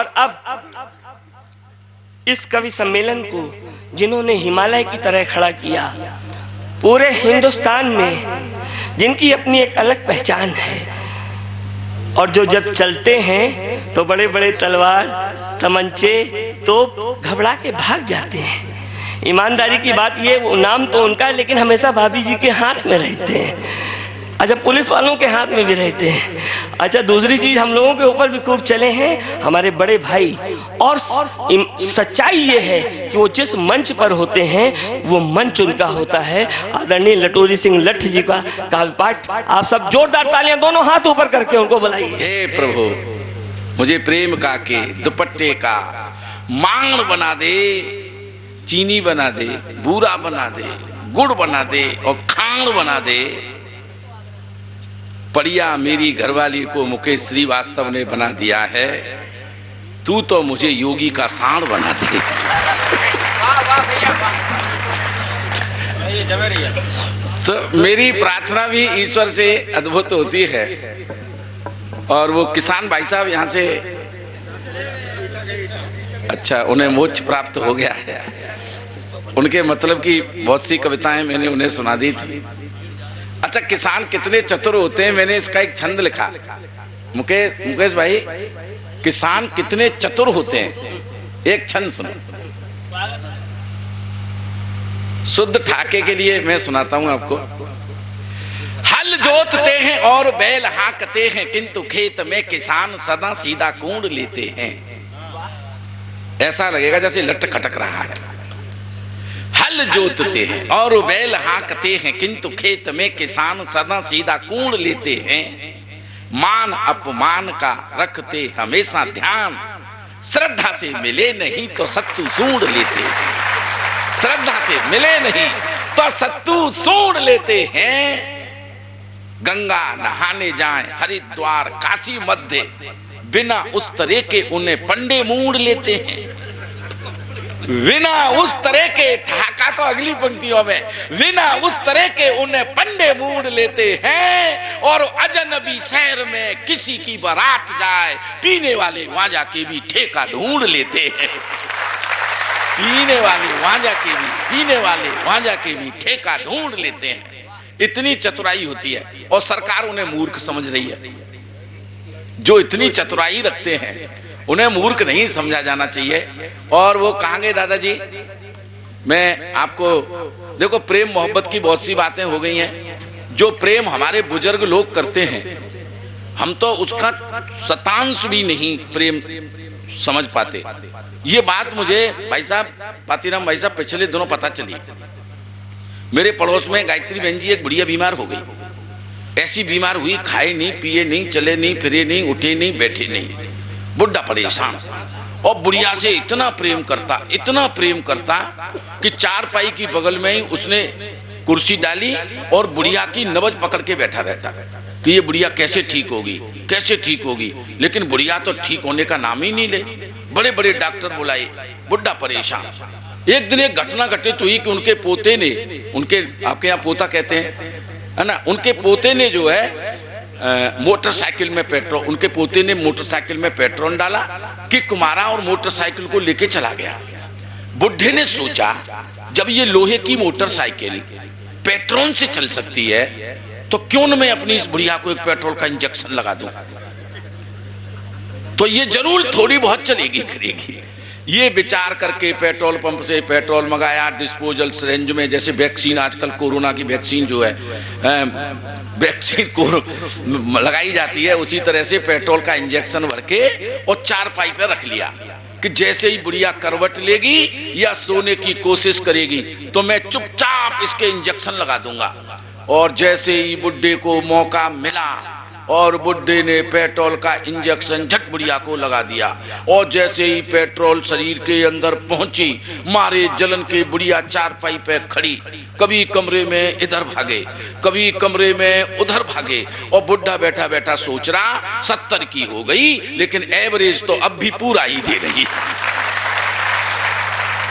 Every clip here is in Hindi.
और अब इस कवि सम्मेलन को जिन्होंने हिमालय की तरह खड़ा किया, पूरे हिंदुस्तान में जिनकी अपनी एक अलग पहचान है, और जो जब चलते हैं तो बड़े बड़े तलवार, तमंचे, तोप घबरा के भाग जाते हैं। ईमानदारी की बात ये, वो नाम तो उनका है लेकिन हमेशा भाभी जी के हाथ में रहते हैं। अच्छा, पुलिस वालों के हाथ में भी रहते हैं। अच्छा, दूसरी चीज़, हम लोगों के ऊपर भी खूब चले हैं हमारे बड़े भाई। और सच्चाई ये है कि वो जिस मंच पर होते हैं वो मंच उनका होता है। आदरणीय लटोरी सिंह लठ जी का काव्य पाठ, आप सब जोरदार तालियां दोनों हाथ ऊपर करके उनको बुलाइए। हे प्रभु, मुझे प्रेम का के दुपट्टे का मांग बना दे, चीनी बना दे, बूरा बना दे, गुड़ बना दे और खांड बना दे। पड़िया मेरी घरवाली को मुकेश श्रीवास्तव ने बना दिया है, तू तो मुझे योगी का सांड बना दे। तो मेरी प्रार्थना भी ईश्वर से अद्भुत होती है। और वो किसान भाई साहब यहाँ से, अच्छा, उन्हें मोक्ष प्राप्त हो गया है। उनके मतलब की बहुत सी कविताएं मैंने उन्हें सुना दी थी। अच्छा, किसान कितने चतुर होते हैं, मैंने इसका एक छंद लिखा। मुकेश भाई, किसान कितने चतुर होते हैं, एक छंद सुनो। शुद्ध ठाके के लिए मैं सुनाता हूं आपको। हल जोतते हैं और बैल हाँकते हैं, किंतु खेत में किसान सदा सीधा कूड़ लेते हैं। ऐसा लगेगा जैसे लट खटक रहा है। हल जोतते हैं और बैल हाँकते हैं, किंतु खेत में किसान सदा सीधा कूड़ लेते हैं। मान अपमान का रखते हमेशा ध्यान, श्रद्धा से मिले नहीं तो सत्तू सूंढ लेते हैं। श्रद्धा से मिले नहीं तो सत्तू सूंढ लेते हैं। गंगा नहाने जाएं हरिद्वार काशी मध्य, बिना उस तरह के उन्हें पंडे मूड लेते हैं। बिना उस तरह के, ठाका तो अगली पंक्तियों में, बिना उस तरह के उन्हें पंडे मूड लेते हैं। और अजनबी शहर में किसी की बारात जाए, पीने वाले वहां जाके भी ठेका ढूंढ लेते हैं। पीने वाले वहां जाके भी, पीने वाले वहां जाके भी ठेका ढूंढ लेते हैं। इतनी चतुराई होती है और सरकार उन्हें मूर्ख समझ रही है। जो इतनी चतुराई रखते हैं उन्हें मूर्ख नहीं समझा जाना चाहिए। और वो कहेंगे दादाजी, मैं आपको देखो, प्रेम मोहब्बत की बहुत सी बातें हो गई हैं। जो प्रेम हमारे बुजुर्ग लोग करते हैं, हम तो उसका शतांश भी नहीं प्रेम समझ पाते। ये बात मुझे भाई साहब, पातीराम भाई साहब, पिछले दिनों पता चली। मेरे पड़ोस में गायत्री बहन जी एक बुढ़िया बीमार हो गई। ऐसी बीमार हुई, खाए नहीं, पिए नहीं, चले नहीं, फिरे नहीं, उठे नहीं, बैठे नहीं, बुढ़ा परेशान। और बुढ़िया से इतना प्रेम करता, इतना प्रेम करता कि चारपाई की बगल में ही उसने कुर्सी डाली और बुढ़िया की नब्ज पकड़ के बैठा रहता कि ये बुढ़िया कैसे ठीक होगी, कैसे ठीक होगी। लेकिन बुढ़िया तो ठीक होने का नाम ही नहीं ले। बड़े बड़े डॉक्टर बुलाए, बुढ़ा परेशान। एक दिन एक घटना घटित हुई कि उनके पोते ने, उनके आपके यहाँ पोता कहते हैं, है ना, उनके पोते ने जो है मोटरसाइकिल में पेट्रोल, उनके पोते ने मोटरसाइकिल में पेट्रोल डाला, किक मारा और मोटरसाइकिल को लेके चला गया। बुढ़े ने सोचा, जब ये लोहे की मोटरसाइकिल पेट्रोल से चल सकती है तो क्यों न मैं अपनी इस बुढ़िया को एक पेट्रोल का इंजेक्शन लगा दूं, तो ये जरूर थोड़ी बहुत चलेगी फिरेगी। ये विचार करके पेट्रोल पंप से पेट्रोल मंगाया, डिस्पोजल सिरेंज में, जैसे वैक्सीन आजकल कोरोना की वैक्सीन जो है वैक्सीन को लगाई जाती है, उसी तरह से पेट्रोल का इंजेक्शन भर के और चारपाई पे रख लिया कि जैसे ही बुढ़िया करवट लेगी या सोने की कोशिश करेगी तो मैं चुपचाप इसके इंजेक्शन लगा दूंगा। और जैसे ही बुढ़े को मौका मिला और बुढ़े ने पेट्रोल का इंजेक्शन झट बुढ़िया को लगा दिया, और जैसे ही पेट्रोल शरीर के अंदर पहुंची, मारे जलन के बुढ़िया चारपाई पे खड़ी, कभी कमरे में इधर भागे, कभी कमरे में उधर भागे। और बुढ़ा बैठा बैठा सोच रहा 70 की हो गई, लेकिन एवरेज तो अब भी पूरा ही दे रही।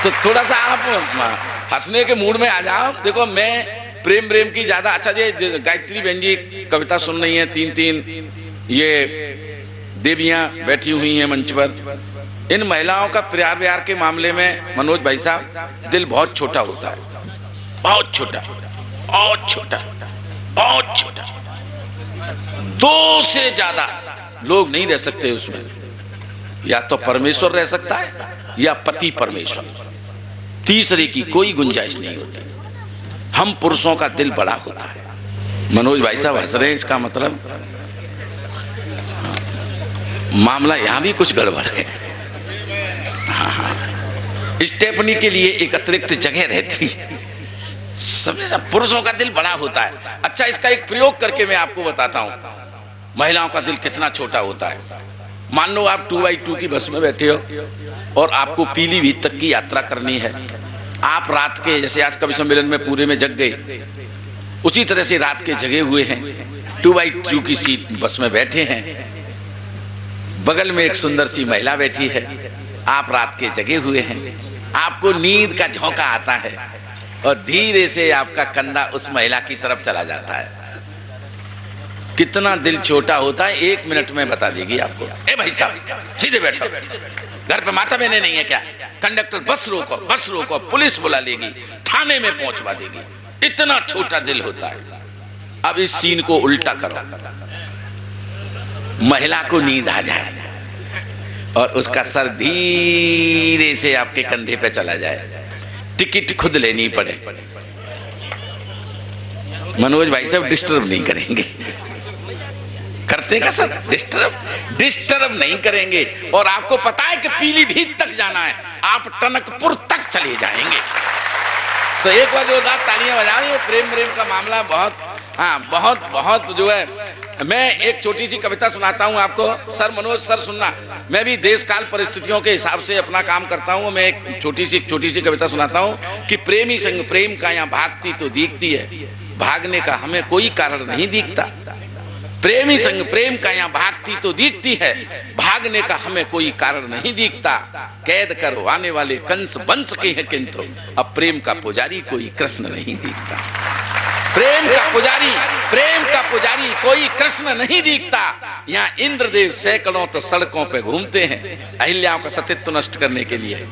तो थोड़ा सा आप हंसने के मूड में आ जाओ। देखो, मैं प्रेम की ज्यादा, अच्छा जी गायत्री बहन जी कविता सुन रही हैं, 3 ये देवियां बैठी हुई हैं मंच पर, इन महिलाओं का प्यार व्यार के मामले में मनोज भाई साहब दिल बहुत छोटा होता है, बहुत छोटा, बहुत छोटा, बहुत छोटा। 2 से ज्यादा लोग नहीं रह सकते उसमें, या तो परमेश्वर रह सकता है या पति परमेश्वर, तीसरे की कोई गुंजाइश नहीं होती। हम पुरुषों का दिल बड़ा होता है। मनोज भाई साहब हंस रहे हैं, इसका मतलब मामला यहां भी कुछ गड़बड़ है। हाँ, स्टेपनी के लिए एक अतिरिक्त जगह रहती है, समझे? पुरुषों का दिल बड़ा होता है। अच्छा, इसका एक प्रयोग करके मैं आपको बताता हूं महिलाओं का दिल कितना छोटा होता है। मान लो आप 2x2 की बस में बैठे हो और आपको पीलीभीत तक की यात्रा करनी है। आप रात के, जैसे आज कवि सम्मेलन में पूरे में जग गए, उसी तरह से रात के जगे हुए हैं, 2x2 की सीट बस में बैठे हैं, बगल में एक सुंदर सी महिला बैठी है, आप रात के जगे हुए हैं, आपको नींद का झोंका आता है और धीरे से आपका कंधा उस महिला की तरफ चला जाता है। कितना दिल छोटा होता है 1 मिनट में बता देगी आपको। ए भाई साहब सीधे बैठो, घर पे माता बहने नहीं है क्या? कंडक्टर बस रोको, बस रोको, पुलिस बुला लेगी, थाने में पहुंचवा देगी। इतना छोटा दिल होता है। अब इस सीन को उल्टा करो, महिला को नींद आ जाए और उसका सर धीरे से आपके कंधे पे चला जाए, टिकट खुद लेनी पड़े। मनोज भाई साहब डिस्टर्ब नहीं करेंगे, करते का सर? डिस्टर्ब नहीं करेंगे। और आपको पता है कि पीलीभीत तक जाना है, आप टनकपुर तक चले जाएंगे। तो एक बार जोरदार तालियां बजाइए। प्रेम प्रेम का मामला बहुत, हाँ, बहुत बहुत जो है। मैं एक छोटी सी कविता सुनाता हूँ आपको। सर मनोज सर सुनना, मैं भी देश काल परिस्थितियों के हिसाब से अपना काम करता हूँ। मैं एक छोटी सी कविता सुनाता हूँ कि प्रेमी संग प्रेम का यहाँ भागती तो दिखती है, भागने का हमें कोई कारण नहीं दिखता। प्रेमी संग प्रेम का यहाँ भागती तो दिखती है, भागने का हमें कोई कारण नहीं दिखता। कैद करवाने वाले कंस बंस के हैं, किंतु अब प्रेम का पुजारी कोई कृष्ण नहीं दिखता। प्रेम का पुजारी कोई कृष्ण नहीं दिखता। यहाँ इंद्रदेव सैकड़ों तो सड़कों पे घूमते हैं अहिल्याओं का सतीत्व नष्ट करने के लिए।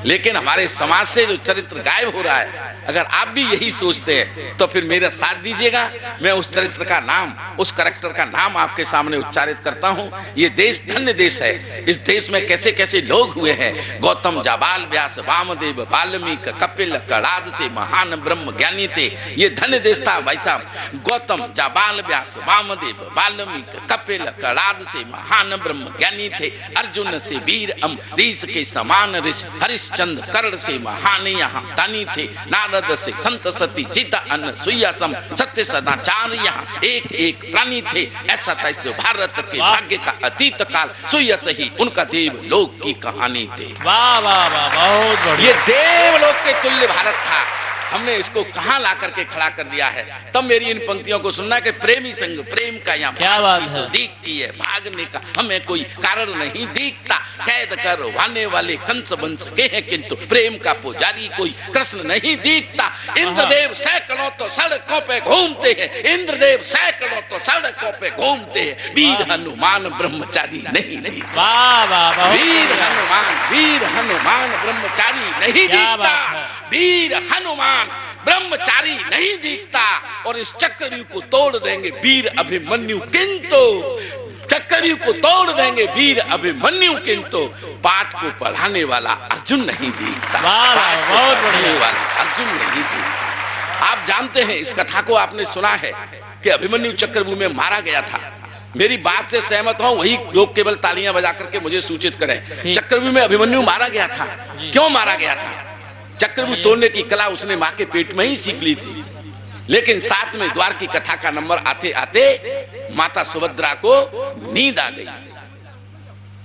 लेकिन हमारे समाज से जो चरित्र गायब हो रहा है, अगर आप भी यही सोचते हैं तो फिर मेरा साथ दीजिएगा। मैं उस चरित्र का नाम, उस कैरेक्टर का नाम आपके सामने उच्चारित करता हूं। ये देश धन्य देश है। इस देश में कैसे कैसे लोग हुए हैं। गौतम, जाबाल, व्यास, वामदेव, वाल्मीकि, कपिल, कणाद से महान ब्रह्म ज्ञानी थे। ये धन्य देश था भाई साहब। गौतम, जाबाल, व्यास, वामदेव, वाल्मीकि, कपिल, कणाद से महान ब्रह्म ज्ञानी थे। अर्जुन से वीर अम्बरीश के समान ऋषि हरिश्चंद्र, कर्ण से महान यहाँ दानी थे। नारद से संत सती सीता अनसुईया सम सत्य सदाचार यहाँ एक एक प्राणी थे। ऐसा था इस भारत के भाग्य का अतीत काल, सुईया सही उनका देवलोक की कहानी थे। वाह वाह वाह, बहुत बढ़िया। ये देवलोक के तुल्य भारत था। हमने इसको कहां ला करके खड़ा कर दिया है। तब मेरी इन पंक्तियों को सुनना कि प्रेमी संग प्रेम का यहाँ क्या बात है। तो दिखती है, भागने का हमें कोई कारण नहीं दिखता। कैद करवाने वाले कंस बंस के हैं, किंतु प्रेम का पुजारी कोई कृष्ण नहीं दिखता। इंद्रदेव सैकड़ों तो सड़कों पे घूमते हैं, इंद्रदेव सैकड़ों तो सड़कों पे घूमते हैं। वीर हनुमान ब्रह्मचारी नहीं दिखता। वाह वाह वाह, वीर हनुमान ब्रह्मचारी नहीं दिखता। वीर हनुमान ब्रह्मचारी नहीं दिखता। और इस चक्रव्यूह को तोड़ देंगे वीर अभिमन्यु, किंतु चक्रव्यूह को तोड़ देंगे वीर अभिमन्यु, किंतु पाठ को पढ़ाने वाला अर्जुन नहीं दिखता। बहुत बढ़िया। अर्जुन नहीं दिखता। आप जानते हैं, इस कथा को आपने सुना है कि अभिमन्यु चक्रव्यूह में मारा गया था। मेरी बात से सहमत हो वही लोग केवल तालियां बजा करके मुझे सूचित करें। चक्रव्यूह में अभिमन्यु मारा गया था। क्यों मारा गया था? चक्रव्यूह तोड़ने की कला उसने मां के पेट में ही सीख ली थी। लेकिन साथ में द्वार की कथा का नंबर आते आते माता सुभद्रा को नींद आ गई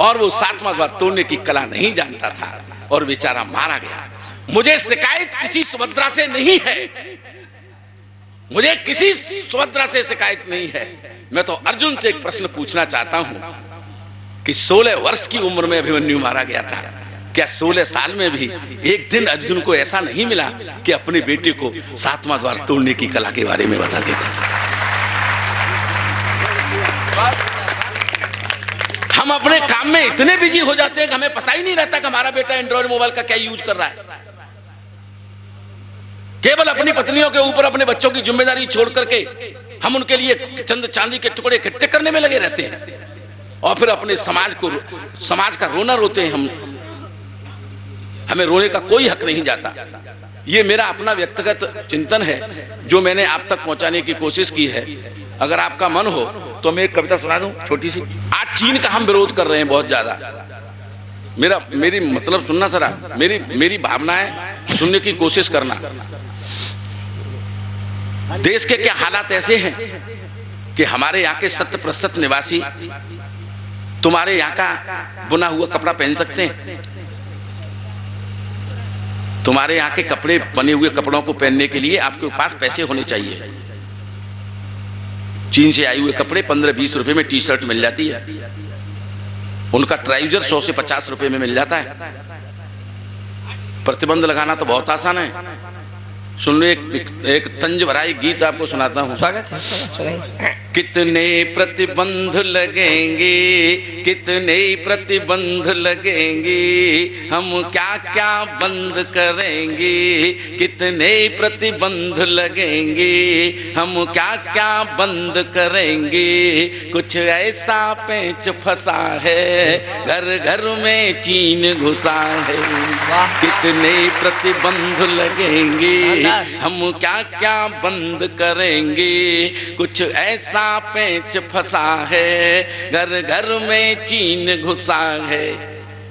और वो 7वां द्वार तोड़ने की कला नहीं जानता था और बेचारा मारा गया। मुझे शिकायत किसी सुभद्रा से नहीं है, मुझे किसी सुभद्रा से शिकायत नहीं है। मैं तो अर्जुन से एक प्रश्न पूछना चाहता हूं कि 16 वर्ष की उम्र में अभिमन्यु मारा गया था। क्या 16 साल में भी एक दिन अर्जुन को ऐसा नहीं मिला कि अपने बेटे को 7वां द्वार तोड़ने की कला के बारे में बता देता? हम अपने काम में इतने बिजी हो जाते हैं कि हमें पता ही नहीं रहता कि हमारा बेटा एंड्रॉइड मोबाइल का क्या यूज कर रहा है। केवल अपनी पत्नियों के ऊपर अपने बच्चों की जिम्मेदारी छोड़ करके हम उनके लिए चंद चांदी के टुकड़े इकट्ठे करने में लगे रहते हैं और फिर अपने समाज का रोना रोते हैं। हमें रोने का कोई हक नहीं जाता। ये मेरा अपना व्यक्तिगत चिंतन है जो मैंने आप तक पहुंचाने की कोशिश की है। अगर आपका मन हो तो मैं एक कविता सुना दूं छोटी सी। आज चीन का हम विरोध कर रहे हैं बहुत ज्यादा। मेरी मतलब सुनना सर, मेरी भावनाएं सुनने की कोशिश करना। देश के क्या हालात ऐसे हैं कि हमारे यहाँ के 100% निवासी तुम्हारे यहाँ का बुना हुआ कपड़ा पहन सकते हैं। तुम्हारे यहाँ के कपड़े, बने हुए कपड़ों को पहनने के लिए आपके पास पैसे होने चाहिए। चीन से आए हुए कपड़े 15-20 रुपए में टी शर्ट मिल जाती है। उनका ट्राउजर 100 से 50 रुपए में मिल जाता है। प्रतिबंध लगाना तो बहुत आसान है। सुन लो, एक तंज भरा एक गीत आपको सुनाता हूँ। स्वागत है, सुनाइए। कितने प्रतिबंध लगेंगे, कितने प्रतिबंध लगेंगे, हम क्या क्या बंद करेंगे। कितने प्रतिबंध लगेंगे, हम क्या क्या बंद करेंगे। कुछ ऐसा पेंच फंसा है, घर घर में चीन घुसा है। कितने प्रतिबंध लगेंगे, हम क्या क्या बंद करेंगे। कुछ ऐसा पेंच फंसा है, घर घर में चीन घुसा है।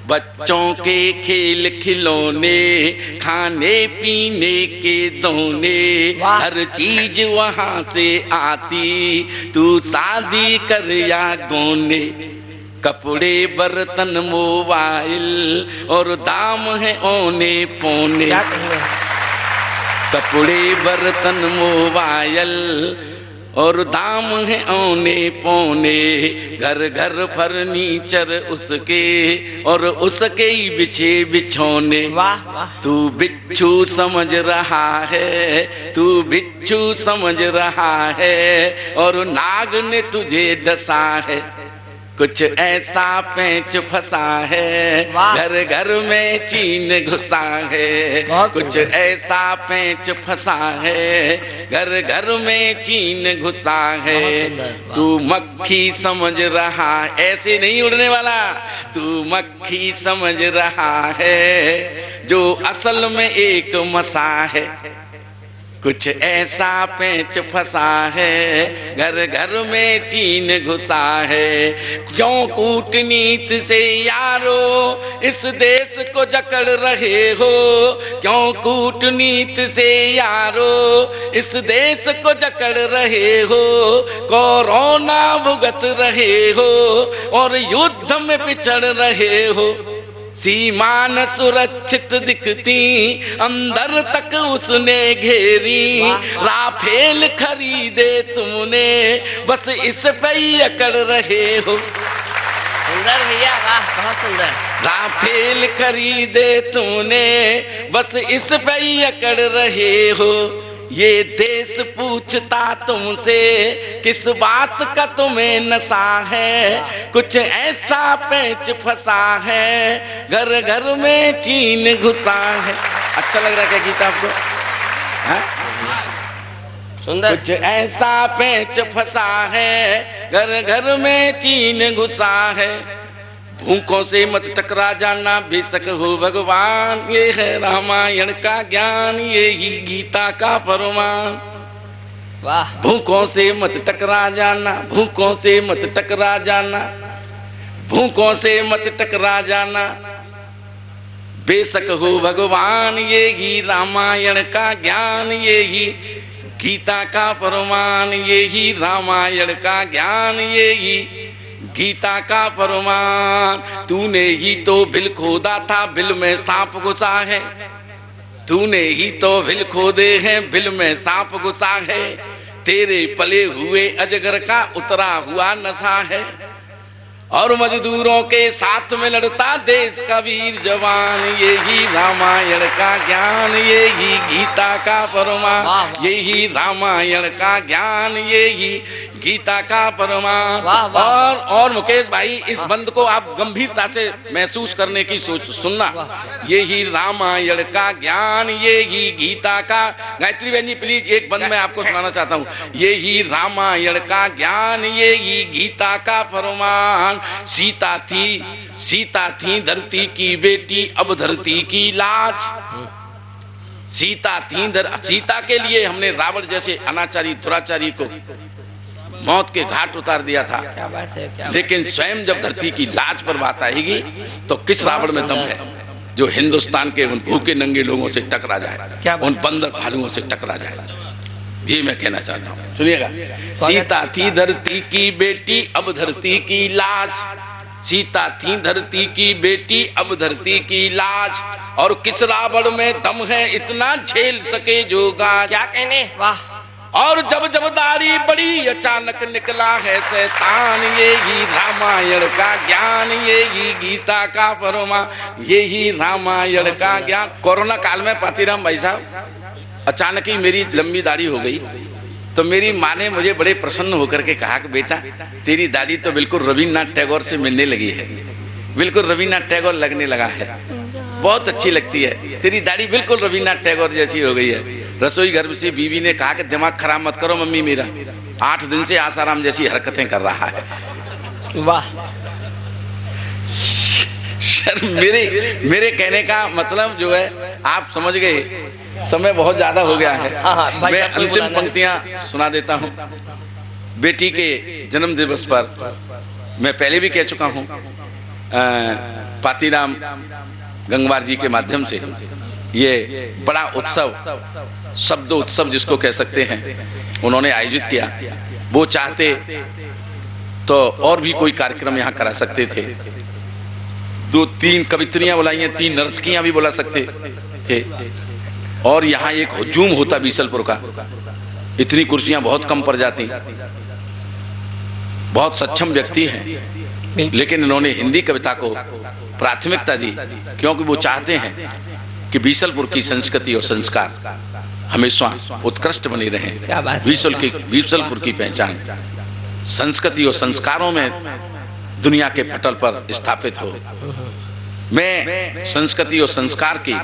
बच्चों के खेल खिलौने, खाने पीने के दोने, हर चीज वहां से आती, तू शादी कर या गोने। कपड़े, बर्तन, मोबाइल और दाम है औने पौने। कपड़े, बर्तन, मोबाइल और दाम है औने पौने। घर घर फर्नीचर उसके और उसके ही बिछे बिछौने। तू बिच्छू समझ रहा है, तू बिच्छू समझ रहा है और नाग ने तुझे डसा है। कुछ ऐसा पेंच फंसा है, घर घर में चीन घुसा है। कुछ ऐसा पेंच फंसा है, घर घर में चीन घुसा है। तू मक्खी समझ रहा, ऐसे नहीं उड़ने वाला। तू मक्खी समझ रहा है, जो असल में एक मसा है। कुछ ऐसा पेंच फंसा है, घर घर में चीन घुसा है। क्यों कूटनीति से यारो इस देश को जकड़ रहे हो। क्यों कूटनीति से यारो इस देश को जकड़ रहे हो। कोरोना भुगत रहे हो और युद्ध में पिछड़ रहे हो। सीमा न सुरक्षित दिखती, अंदर तक उसने घेरी। राफेल खरीदे तुमने, बस इस पे ही अकड़ रहे हो। सुंदर भैया, वाह, बहुत सुंदर। राफेल खरीदे तुमने, बस इस पे ही अकड़ रहे हो। ये देश पूछता तुमसे, किस बात का तुम्हें नशा है। कुछ ऐसा पेंच फंसा है, घर घर में चीन घुसा है। अच्छा लग रहा है क्या गीत आपको? सुंदर। कुछ ऐसा पेंच फंसा है, घर घर में चीन घुसा है। भूखों से मत टकरा जाना, बेशक हो भगवान। ये है रामायण का ज्ञान, ये ही गीता का फरमान। वाह। भूखों से मत टकरा जाना, भूखों से मत टकरा जाना, भूखों से मत टकरा जाना, बेशक हो भगवान। ये ही रामायण का ज्ञान, ये ही गीता का फरमान। ये ही रामायण का ज्ञान, ये ही गीता का फरमान। तूने ही तो बिल खोदा था, बिल में सांप घुसा है। तूने ही तो बिल खोदे हैं, बिल में सांप घुसा है। तेरे पले हुए अजगर का उतरा हुआ नशा है। और मजदूरों के साथ में लड़ता देश का वीर जवान। यही रामायण का ज्ञान, यही गीता का फरमान, यही रामायण का ज्ञान, यही गीता का फरमान। और मुकेश भाई, इस बंद को आप गंभीरता से महसूस करने की सुनना। यही रामायण का ज्ञान, यही गीता का। गायत्री बहन जी प्लीज एक बंद मैं आपको सुनाना चाहता हूँ। यही रामायण का ज्ञान, यही गीता का फरमान। सीता थी धरती की बेटी, अब धरती की लाज। सीता के लिए हमने रावण जैसे अनाचारी दुराचारी को मौत के घाट उतार दिया था। क्या बात है, क्या लेकिन स्वयं जब धरती की लाज पर बात आएगी तो किस रावण में दम है जो हिंदुस्तान के उन भूखे नंगे लोगों से टकरा जाए, उन बंदर भालुओं से टकरा जाए। ये मैं कहना चाहता हूँ, सुनिएगा। सीता थी धरती की बेटी, अब धरती की लाज। सीता थी धरती की बेटी, अब धरती की लाज। और किस रावण में दम है इतना झेल सके जो गाज। क्या कहने, वाह। और जब दाढ़ी बड़ी अचानक निकला है शैतान। यही रामायण का ज्ञान, यही गीता का फरमान, यही रामायण का ज्ञान। कोरोना काल में पातीराम भाई साहब अचानक ही मेरी लंबी दाढ़ी हो गई, तो मेरी माँ ने मुझे बड़े प्रसन्न होकर के कहा कि बेटा तेरी दाढ़ी तो बिल्कुल रविन्द्रनाथ टैगोर से मिलने लगी है, बिल्कुल रविन्द्रनाथ टैगोर लगने लगा है, बहुत अच्छी लगती है तेरी दाढ़ी, बिल्कुल रविन्द्रनाथ टैगोर जैसी हो गई है। रसोई घर से बीवी ने कहा कि दिमाग खराब मत करो मम्मी, मेरा 8 दिन से आसाराम जैसी हरकतें कर रहा है। वाह। सर मेरे कहने का मतलब जो है आप समझ गए। समय बहुत ज्यादा हो गया है। मैं अंतिम पंक्तियां सुना देता हूं। बेटी के जन्म दिवस पर मैं पहले भी कह चुका हूं, पातीराम गंगवार जी के माध्यम से ये बड़ा उत्सव, शब्द उत्सव जिसको कह सकते हैं, उन्होंने आयोजित किया। वो चाहते तो और भी कोई कार्यक्रम यहाँ करा सकते थे। 2-3 कवित्रियां बुलाई, 3 नर्तकियां भी बुला सकते थे, और यहाँ एक हुजूम होता बीसलपुर का। इतनी कुर्सियां बहुत कम पड़ जाती। बहुत सक्षम व्यक्ति हैं, लेकिन इन्होंने हिंदी कविता को प्राथमिकता दी, क्योंकि वो चाहते हैं कि बीसलपुर की संस्कृति और संस्कार हमेशा उत्कृष्ट बने रहें। बीसलपुर की पहचान संस्कृति और संस्कारों में दुनिया के पटल पर स्थापित हो। मैं संस्कृति और संस्कार की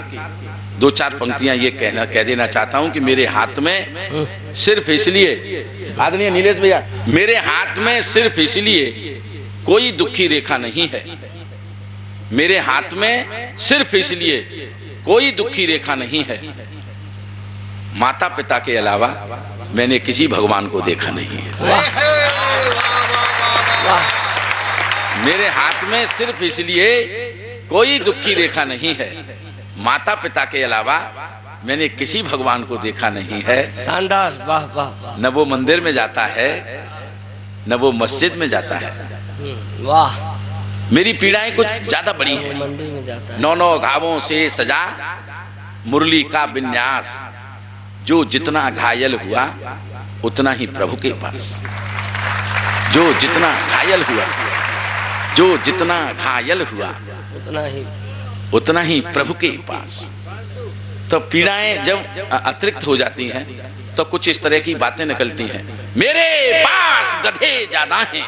2-4 पंक्तियां ये कह देना चाहता हूं कि मेरे हाथ में सिर्फ इसलिए, आदरणीय नीलेश भैया, मेरे हाथ में सिर्फ इसलिए कोई दुखी रेखा नहीं है। मेरे हाथ में सिर्फ इसलिए कोई दुखी रेखा नहीं है। माता पिता के अलावा मैंने किसी भगवान को देखा नहीं है। मेरे हाथ में सिर्फ इसलिए कोई दुखी रेखा नहीं है। माता पिता के अलावा मैंने किसी भगवान को देखा नहीं है। शानदार, वाह वाह वाह। न वो मंदिर में जाता है, न वो मस्जिद में जाता है। वाह। मेरी पीड़ाएं कुछ ज्यादा बड़ी हैं। मंदिर में जाता है। 9 घावों से सजा मुरली का विन्यास। जो जितना घायल हुआ उतना ही प्रभु के पास। जो जितना घायल हुआ, जो जितना घायल हुआ उतना ही प्रभु के पास। तो पीड़ाएं जब अतिरिक्त हो जाती हैं तो कुछ इस तरह की बातें निकलती हैं। मेरे पास गधे ज्यादा हैं,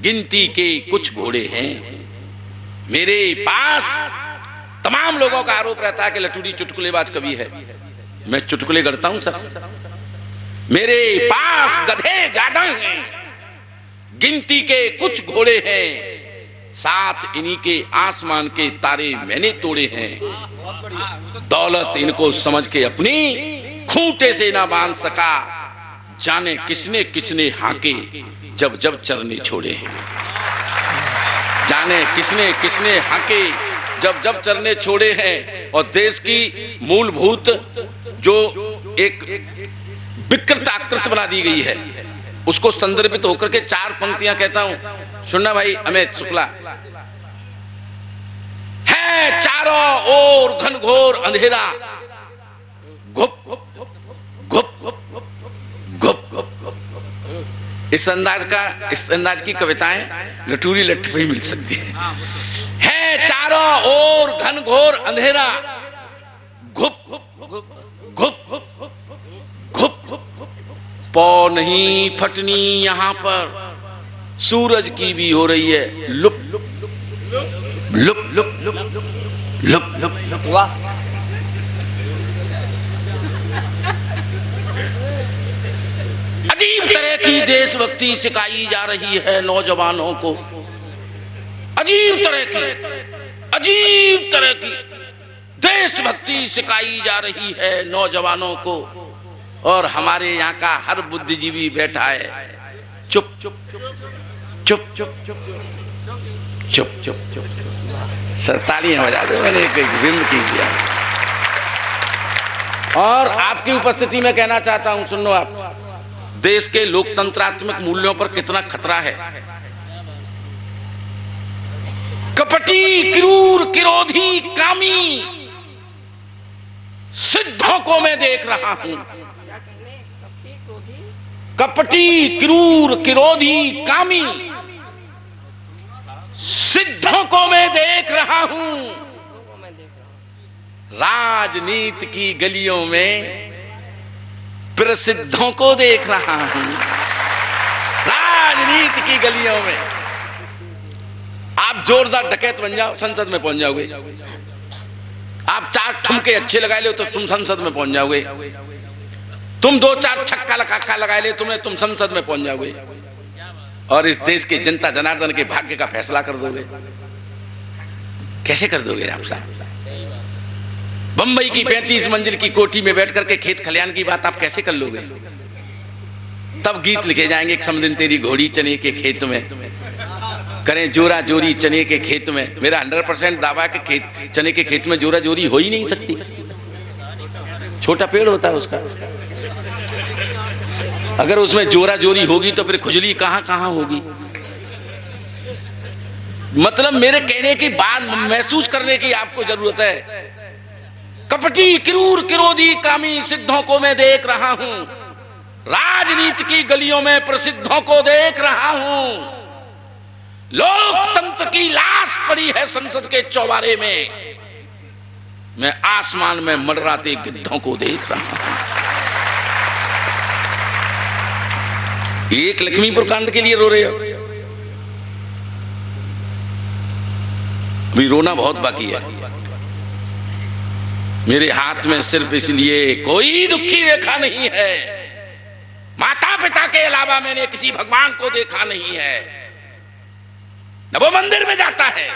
गिनती के कुछ घोड़े हैं। मेरे पास तमाम लोगों का आरोप रहता है कि लटूरी चुटकुलेबाज कवि है। मैं चुटकुले करता हूं सर। मेरे पास गधे ज्यादा हैं, गिनती के कुछ घोड़े हैं, साथ इन्हीं के आसमान के तारे मैंने तोड़े हैं। दौलत इनको समझ के अपनी खूंटे से ना बांध सका, जाने किसने किसने हाके जब जब चरने छोड़े हैं। जाने किसने किसने हाके जब जब चरने छोड़े हैं। और देश की मूलभूत जो एक विकृत आकृति बना दी गई है, उसको संदर्भित होकर के 4 पंक्तियां कहता हूं, सुनना भाई अमित शुक्ला। है चारों ओर घनघोर अंधेरा, घुप घुप घुप। इस अंदाज की कविताएं लटूरी लट्ठ पे ही मिल सकती है चारों ओर घनघोर अंधेरा, घुप घुप घुप, पौ नहीं फटनी यहां पर, सूरज की भी हो रही है loop loop loop loop loop. वाह, अजीब तरह की देशभक्ति सिखाई जा रही है नौजवानों को, अजीब तरह की देशभक्ति सिखाई जा रही है नौजवानों को। और हमारे यहाँ का हर बुद्धिजीवी बैठा है चुप चुप चुप चुप चुप चुप चुप। सर तालियां बजा दो, मैंने एक विम की दिया। और आपकी उपस्थिति में कहना चाहता हूं, सुन लो आप, देश के लोकतंत्रात्मक मूल्यों पर कितना खतरा है। कपटी क्रूर किरोधी कामी सिद्धों को मैं देख रहा हूं, कपटी क्रूर किरोधी कामी सिद्धों को मैं देख रहा हूं, राजनीति की गलियों में प्रसिद्धों को देख रहा हूं, राजनीति की गलियों में। आप जोरदार डकैत बन जाओ, संसद में पहुंच जाओगे। आप 4 ठुमके अच्छे लगा ले तो तुम संसद में पहुंच जाओगे। तुम 2-4 छक्का लगा ले तुम संसद में पहुंच जाओगे और इस देश के जनता जनार्दन के भाग्य का फैसला कर दोगे। कैसे कर दोगे आप साहब? बंबई की 35 मंजिल की कोठी में बैठ करके खेत खलियान की बात आप कैसे कर लोगे? तब गीत लिखे जाएंगे, एक समदिन तेरी घोड़ी चने के खेत में, करें जोरा जोरी चने के खेत में। मेरा 100% दावा के खेत चने के खेत में जोरा जोरी हो ही नहीं सकती, छोटा पेड़ होता है उसका। अगर उसमें जोरा जोरी होगी तो फिर खुजली कहां कहां होगी। मतलब मेरे कहने की बात महसूस करने की आपको जरूरत है। कपटी क्रूर किरोधी कामी सिद्धों को मैं देख रहा हूं, राजनीति की गलियों में प्रसिद्धों को देख रहा हूं, लोकतंत्र की लाश पड़ी है संसद के चौबारे में, मैं आसमान में मंडराते गिद्धों को देख रहा हूं। एक लक्ष्मीपुर कांड के लिए रो रहे हो? अभी रोना बहुत बाकी है। मेरे हाथ में सिर्फ इसलिए कोई दुखी रेखा नहीं है, माता पिता के अलावा मैंने किसी भगवान को देखा नहीं है। न वो मंदिर में जाता है,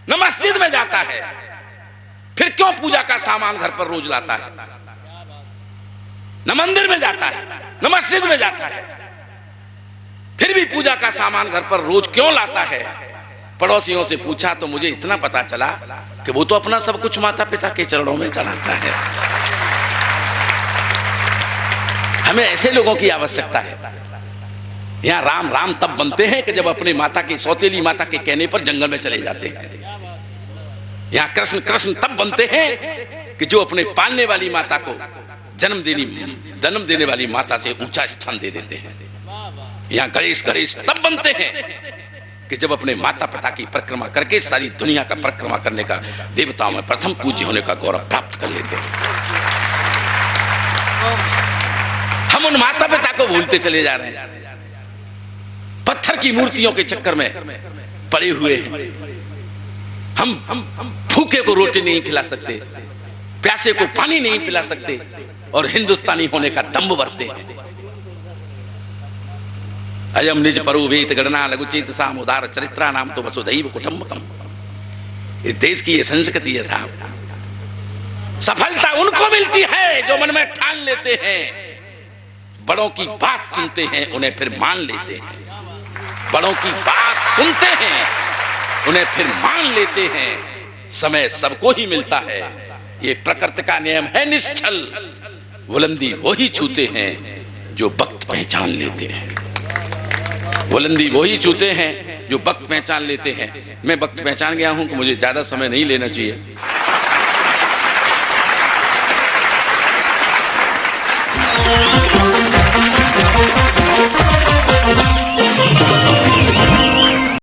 न मस्जिद में जाता है, फिर क्यों पूजा का सामान घर पर रोज लाता है? न मंदिर में जाता है, न मस्जिद में जाता है, फिर भी पूजा का सामान घर पर रोज क्यों लाता है? पड़ोसियों से पूछा तो मुझे इतना पता चला कि वो तो अपना सब कुछ माता पिता के चरणों में चढ़ाता है। हमें ऐसे लोगों की आवश्यकता है। यहाँ राम राम तब बनते हैं कि जब अपनी माता की, सौतेली माता के कहने पर जंगल में चले जाते हैं। यहाँ कृष्ण कृष्ण तब बनते हैं कि जो अपने पालने वाली माता को, जन्म देने वाली माता से ऊंचा स्थान दे देते हैं। यहाँ गणेश गणेश तब बनते हैं कि जब अपने माता पिता की परिक्रमा करके सारी दुनिया का परिक्रमा करने का, देवताओं में प्रथम पूज्य होने का गौरव प्राप्त कर लेते हैं। हम उन माता पिता को भूलते चले जा रहे हैं, पत्थर की मूर्तियों के चक्कर में पड़े हुए हैं। हम भूखे को रोटी नहीं खिला सकते, प्यासे को पानी नहीं पिला सकते और हिंदुस्तानी होने का दम्भ भरते हैं। अयम निज परुवेत गणना लघुचित साम उदार चरित्रा नाम तो वसुधैव कुटुंबकम। इस देश की ये संस्कृति है साहब। सफलता उनको मिलती है जो मन में ठान लेते हैं, बड़ों की बात सुनते हैं, उन्हें फिर मान लेते हैं। बड़ों की बात सुनते हैं, उन्हें फिर मान लेते हैं। समय सबको ही मिलता है, ये प्रकृति का नियम है निश्चल। बुलंदी वही छूते हैं जो वक्त पहचान लेते हैं, बुलंदी वही छूते हैं जो वक्त पहचान लेते हैं। मैं वक्त पहचान गया हूं कि मुझे ज्यादा समय नहीं लेना चाहिए।